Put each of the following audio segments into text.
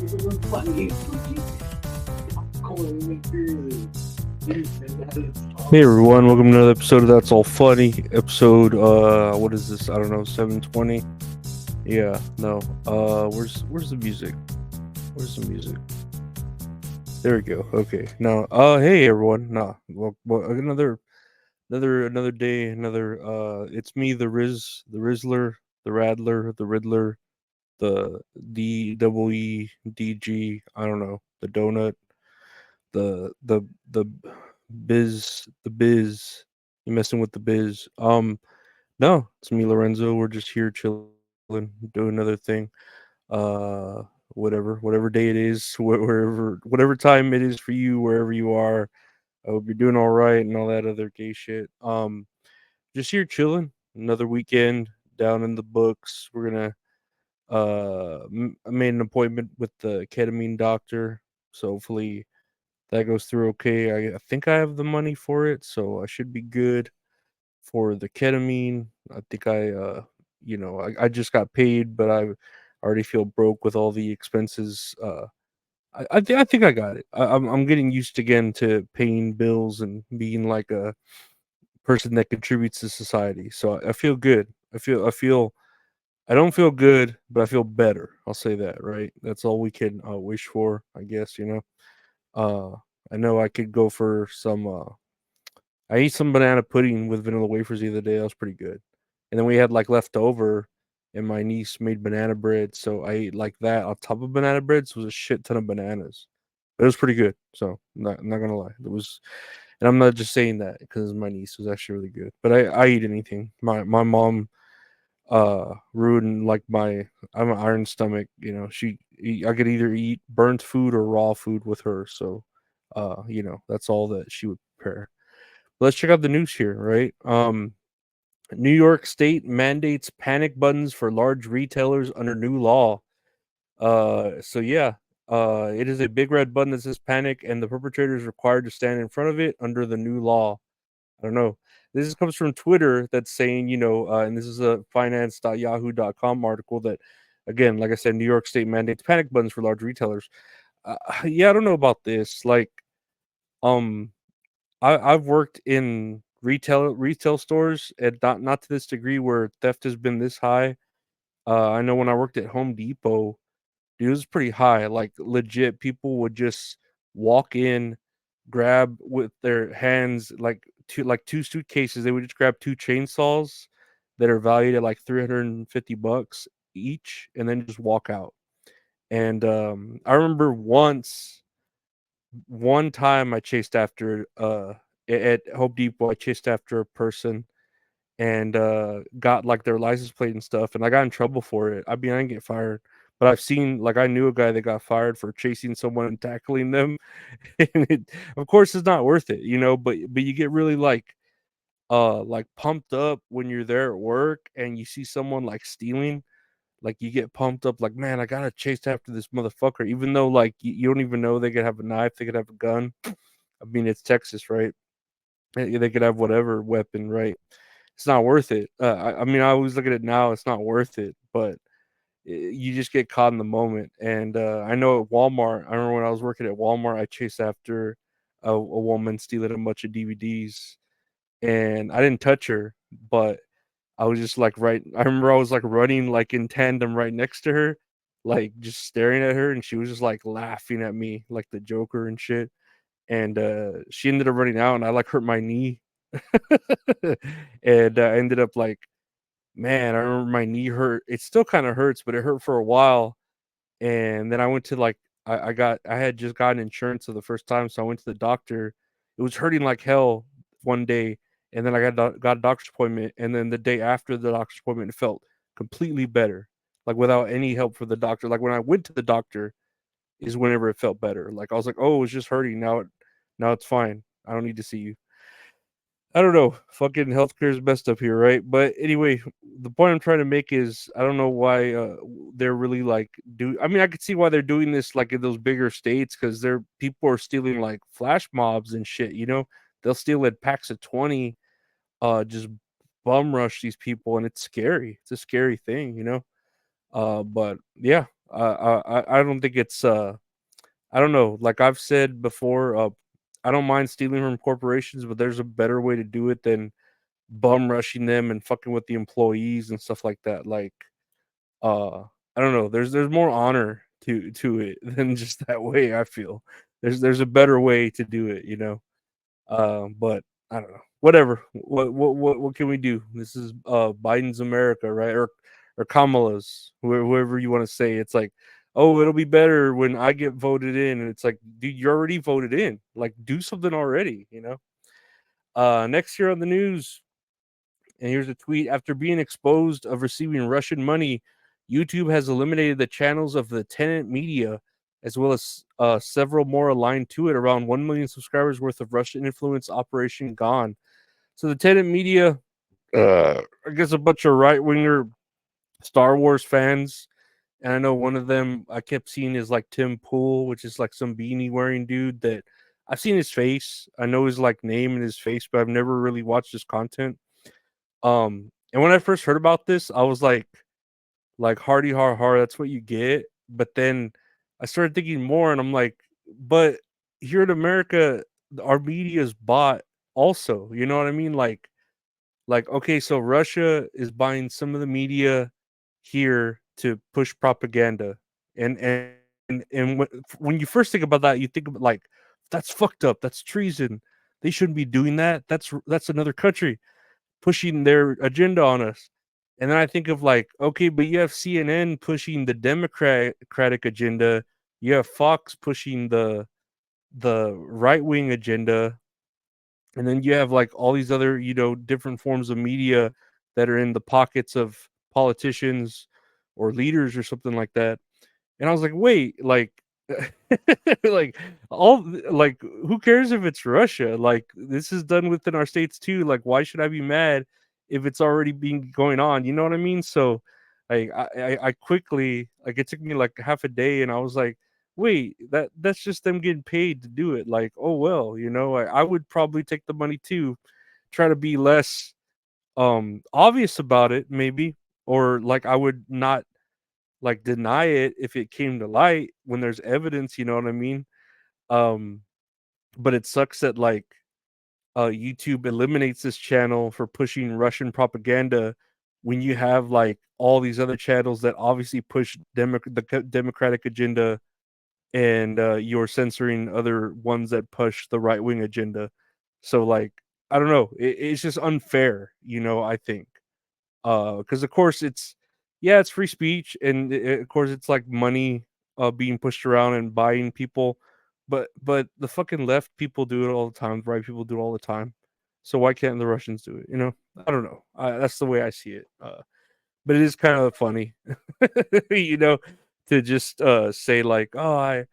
Hey everyone, welcome to another episode of That's All Funny. Episode what is this? I don't know, 720. Yeah, no. Where's the music? Where's the music? There we go. Okay. Now, hey everyone. Well, another day, it's me, the Rizzler, the Radler, the Riddler, the DWEDG, I don't know, the donut, the biz. You messing with the biz. No, it's me, Lorenzo. We're just here chilling, doing another thing. Uh, whatever day it is, whatever time it is for you, wherever you are. I hope you're doing all right and all that other gay shit. Just here chilling. Another weekend down in the books. We're gonna. I made an appointment with the ketamine doctor, so hopefully that goes through okay. I think I have the money for it, so I should be good for the ketamine. I think I just got paid, but I already feel broke with all the expenses. I think I got it. I'm getting used again to paying bills and being like a person that contributes to society. So I feel good. I don't feel good, but I feel better. I'll say that, right? That's all we can wish for, I guess. Uh, I know I could go for some. I ate some banana pudding with vanilla wafers the other day. That was pretty good. And then we had like leftover, and my niece made banana bread, so I ate like that on top of banana bread. So it was a shit ton of bananas. It was pretty good. So I'm not gonna lie, it was, and I'm not just saying that because my niece was actually really good. But I eat anything. My mom ruined like my I'm an iron stomach. I could either eat burnt food or raw food with her. So that's all that she would prepare. Let's check out the news here, right? New York State mandates panic buttons for large retailers under new law. So yeah, it is a big red button that says panic, and the perpetrator is required to stand in front of it under the new law. I don't know. Comes from Twitter that's saying, and this is a finance.yahoo.com article that, again, like I said, New York State mandates panic buttons for large retailers. Yeah, I don't know about this. Like, um, I've worked in retail stores, and not to this degree where theft has been this high. I know when I worked at Home Depot, dude, it was pretty high. Like legit, people would just walk in, grab with their hands two suitcases. They would just grab two chainsaws that are valued at like $350 each, and then just walk out. And I remember one time I chased after at Home Depot, I chased after a person and got like their license plate and stuff, and I got in trouble for it. I mean, I didn't get fired, but I knew a guy that got fired for chasing someone and tackling them. And of course it's not worth it, but you get really like pumped up when you're there at work and you see someone like stealing. Like you get pumped up, like, man, I gotta chase after this motherfucker, even though like you don't even know they could have a knife, they could have a gun. I mean, it's Texas, right? They could have whatever weapon, right? It's not worth it. I mean, I always look at it now. It's not worth it, but you just get caught in the moment. And I know at Walmart, I remember when I was working at Walmart, I chased after a woman stealing a bunch of DVDs, and I didn't touch her, but I was just like right. I remember I was like running like in tandem right next to her, like just staring at her, and she was just like laughing at me like the Joker and shit. And she ended up running out, and I like hurt my knee. And I ended up like, man, I remember my knee hurt. It still kind of hurts, but it hurt for a while. And then I went to like, I had just gotten insurance for the first time, so I went to the doctor. It was hurting like hell one day, and then I got a doctor's appointment, and then the day after the doctor's appointment, it felt completely better, like without any help for the doctor. Like when I went to the doctor, is whenever it felt better. Like I was like, oh, it was just hurting. Now it's fine. I don't need to see you. I don't know. Fucking healthcare is messed up here, right? But anyway, the point I'm trying to make is I don't know why they're really like do. I mean, I could see why they're doing this like in those bigger states because they're people are stealing like flash mobs and shit. They'll steal at packs of 20, just bum rush these people, and it's scary. It's a scary thing. But yeah, I don't think it's I don't know. Like I've said before, I don't mind stealing from corporations, but there's a better way to do it than bum rushing them and fucking with the employees and stuff like that. Like, uh, I don't know. There's more honor to it than just that way. I feel there's a better way to do it. But I don't know. Whatever. What can we do? This is Biden's America, right? Or Kamala's, whoever you want to say. It's like, oh, it'll be better when I get voted in, and it's like, dude, you already voted in. Like, do something already. Next year on the news, and here's a tweet: after being exposed of receiving Russian money, YouTube has eliminated the channels of the tenant media, as well as several more aligned to it. Around 1 million subscribers worth of Russian influence operation gone. So the tenant media, I guess, a bunch of right winger Star Wars fans. And I know one of them I kept seeing is like Tim Pool, which is like some beanie wearing dude that I've seen his face. I know his like name and his face, but I've never really watched his content. And when I first heard about this, I was like hardy har har, that's what you get. But then I started thinking more, and I'm like, but here in America, our media is bought also. You know what I mean? Like okay, so Russia is buying some of the media here to push propaganda, and when you first think about that, you think about like that's fucked up. That's treason. They shouldn't be doing that. That's another country pushing their agenda on us. And then I think of like, okay, but you have CNN pushing the Democratic agenda, you have Fox pushing the right wing agenda, and then you have like all these other different forms of media that are in the pockets of politicians or leaders or something like that. And I was like, wait, like, like like who cares if it's Russia? Like this is done within our states too. Like why should I be mad if it's already been going on? You know what I mean? So like I quickly, like, it took me like half a day, and I was like, wait, that's just them getting paid to do it. Like, oh well, I would probably take the money too, try to be less obvious about it maybe, or like I would not like deny it if it came to light when there's evidence, you know what I mean? Um, but it sucks that like YouTube eliminates this channel for pushing Russian propaganda when you have like all these other channels that obviously push democratic agenda, and you're censoring other ones that push the right wing agenda. So like I don't know, it's just unfair, I think. Because of course it's free speech, and of course it's like money being pushed around and buying people, but the fucking left people do it all the time, the right people do it all the time. So why can't the Russians do it? I don't know. That's the way I see it. But it is kind of funny, you know, to just say like, oh,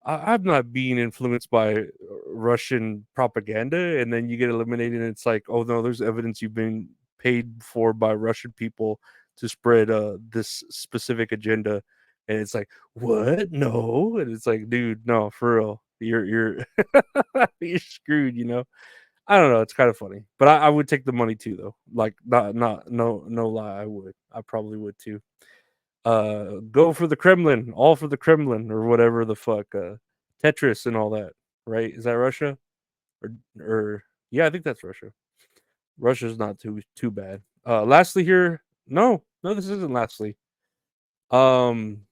I'm not being influenced by Russian propaganda, and then you get eliminated, and it's like, oh no, there's evidence you've been paid for by Russian people to spread this specific agenda, and it's like, what? No, and it's like, dude, no, for real, you're you're screwed. I don't know. It's kind of funny, but I would take the money too, though. Like, not no lie, I would. I probably would too. Go for the Kremlin, all for the Kremlin, or whatever the fuck, Tetris and all that, right? Is that Russia? Or yeah, I think that's Russia. Russia's not too bad. Lastly here, no, this isn't lastly. Um,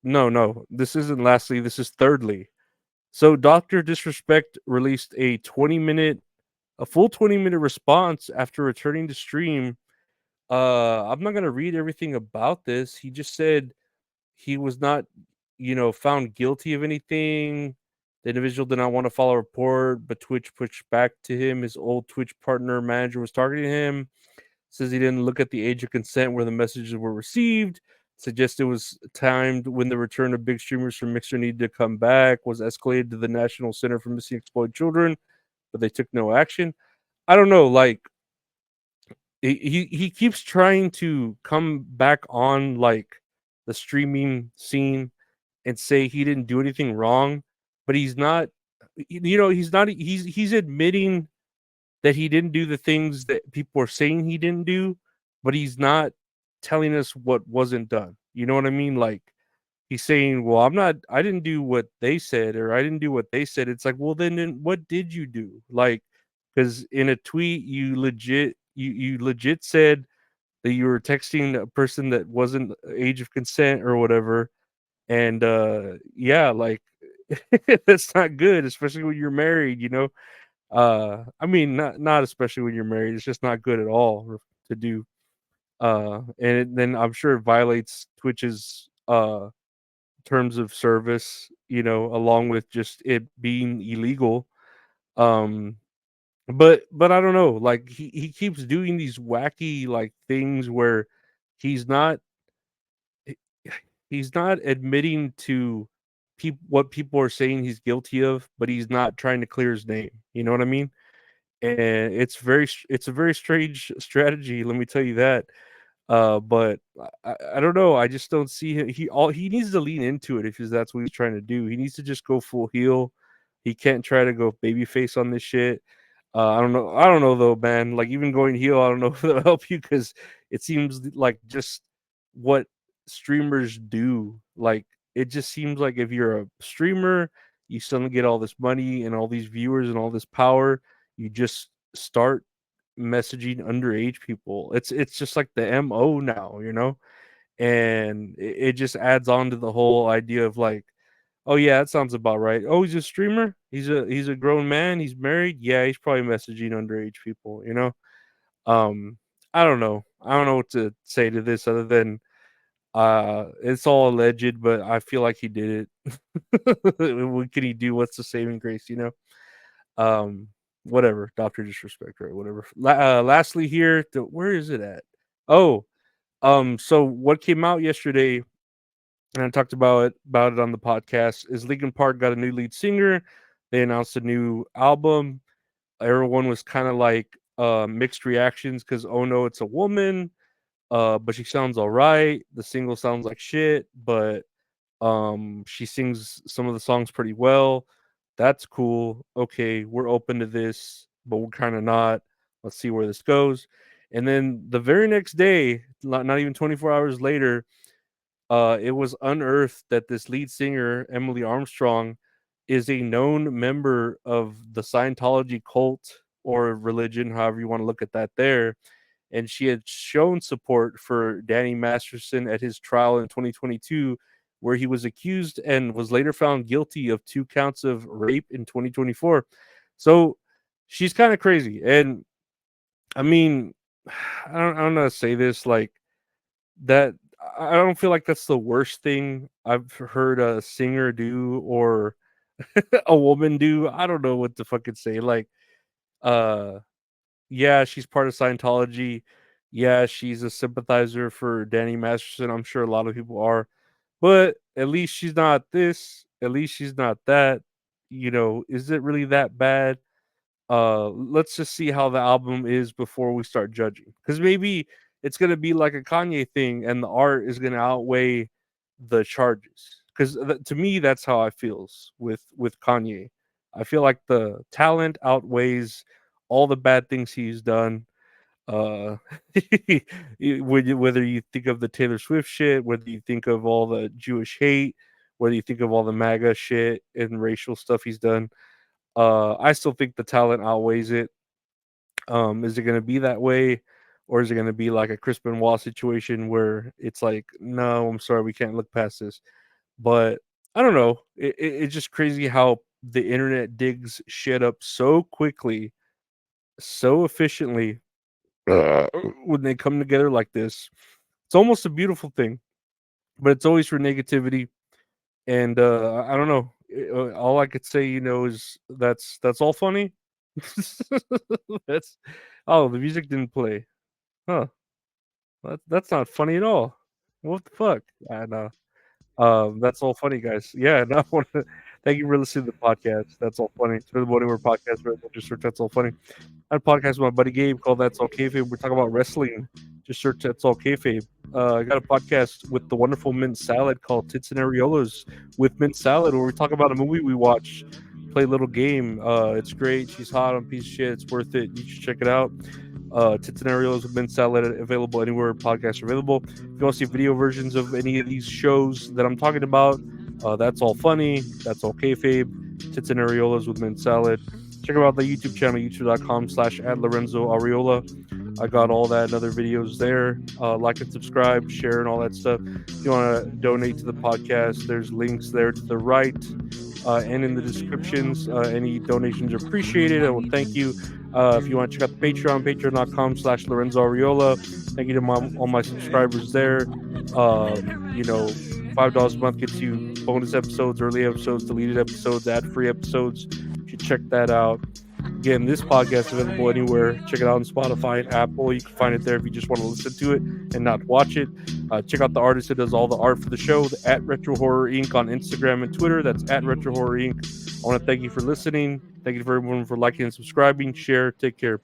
no, this isn't lastly. This is thirdly. So Doctor Disrespect released a full 20-minute response after returning to stream. I'm not gonna read everything about this. He just said he was not, found guilty of anything. The individual did not want to file a report, but Twitch pushed back to him. His old Twitch partner manager was targeting him. Says he didn't look at the age of consent where the messages were received. Suggests it was timed when the return of big streamers from Mixer needed to come back. Was escalated to the National Center for Missing Exploited Children, but they took no action. I don't know. Like he keeps trying to come back on like the streaming scene and say he didn't do anything wrong, but he's not. He's not. He's admitting that he didn't do the things that people are saying he didn't do, but he's not telling us what wasn't done. You know what I mean? Like he's saying, "Well, I didn't do what they said, or I didn't do what they said." It's like, well, then what did you do? Like, because in a tweet, you legit said that you were texting a person that wasn't age of consent or whatever, and yeah, like that's not good, especially when you're married. I mean, not especially when you're married. It's just not good at all to do. Then I'm sure it violates Twitch's terms of service, along with just it being illegal. Um, but I don't know, like he keeps doing these wacky like things where he's not he- he's not admitting to what people are saying he's guilty of, but he's not trying to clear his name. You know what I mean? And it's a very strange strategy. Let me tell you that. But I don't know. I just don't see him. He needs to lean into it if that's what he's trying to do. He needs to just go full heel. He can't try to go babyface on this shit. I don't know. I don't know though, man. Like even going heel, I don't know if it'll help you because it seems like just what streamers do. Like it just seems like if you're a streamer, you suddenly get all this money and all these viewers and all this power. You just start messaging underage people. It's just like the MO now, and it just adds on to the whole idea of like, oh yeah, that sounds about right. Oh, he's a streamer. He's a grown man. He's married. Yeah, he's probably messaging underage people. Um, I don't know. I don't know what to say to this other than it's all alleged, but I feel like he did it. What can he do? What's the saving grace? Um, whatever. Doctor disrespect, right? Whatever. Lastly, here, where is it at? Oh, so what came out yesterday, and I talked about it on the podcast, is Linkin Park got a new lead singer. They announced a new album. Everyone was kind of like mixed reactions because oh no, it's a woman. But she sounds all right. The single sounds like shit, but she sings some of the songs pretty well. That's cool. Okay, we're open to this, but we're kind of not. Let's see where this goes. And then the very next day, not even 24 hours later, it was unearthed that this lead singer, Emily Armstrong, is a known member of the Scientology cult or religion, however you want to look at that there. And she had shown support for Danny Masterson at his trial in 2022, where he was accused and was later found guilty of 2 counts of rape in 2024. So she's kind of crazy. And I mean, I don't know how to say this, like that. I don't feel like that's the worst thing I've heard a singer do or a woman do. I don't know what to fucking say. Like, uh, yeah, she's part of Scientology. Yeah, she's a sympathizer for Danny Masterson. I'm sure a lot of people are. But at least she's not this. At least she's not that. Is it really that bad? Let's just see how the album is before we start judging. Because maybe it's gonna be like a Kanye thing, and the art is gonna outweigh the charges. Because to me, that's how I feels with Kanye. I feel like the talent outweighs all the bad things he's done. Uh, whether you think of the Taylor Swift shit, whether you think of all the Jewish hate, whether you think of all the MAGA shit and racial stuff he's done, I still think the talent outweighs it. Is it going to be that way, or is it going to be like a Chris Benoit situation where it's like, no, I'm sorry, we can't look past this? But I don't know. It's just crazy how the internet digs shit up so quickly, so efficiently when they come together like this. It's almost a beautiful thing, but it's always for negativity. And I don't know. All I could say, is that's all funny. that's the music didn't play, huh? That's not funny at all. What the fuck? I know. That's all funny, guys. Yeah, no, I want to thank you for listening to the podcast. That's all funny. It's for the Morning Word podcast. Just search That's All Funny. I had a podcast with my buddy Gabe called That's All Kayfabe. We're talking about wrestling. Just search That's All Kayfabe. I got a podcast with the wonderful Mint Salad called Tits and Areolas with Mint Salad, where we talk about a movie we watch, play a little game. It's great. She's hot on piece of shit. It's worth it. You should check it out. Tits and Areolas with Mint Salad available anywhere podcasts are available. If you want to see video versions of any of these shows that I'm talking about, that's all funny. That's all kayfabe. Tits and Areolas with Mint Salad. Check out the YouTube channel, youtube.com/@LorenzoAreola. I got all that and other videos there. Like and subscribe, share, and all that stuff. If you want to donate to the podcast, there's links there to the right and in the descriptions. Any donations are appreciated. I will thank you. If you want to check out the Patreon, patreon.com/Lorenzo Ariola. Thank you to all my subscribers there. $5 a month gets you bonus episodes, early episodes, deleted episodes, ad-free episodes. You should check that out. Again, this podcast is available anywhere. Check it out on Spotify and Apple. You can find it there if you just want to listen to it and not watch it. Check out the artist who does all the art for the show, at Retro Horror Inc. on Instagram and Twitter. That's at Retro Horror Inc. I want to thank you for listening. Thank you for everyone for liking and subscribing. Share. Take care.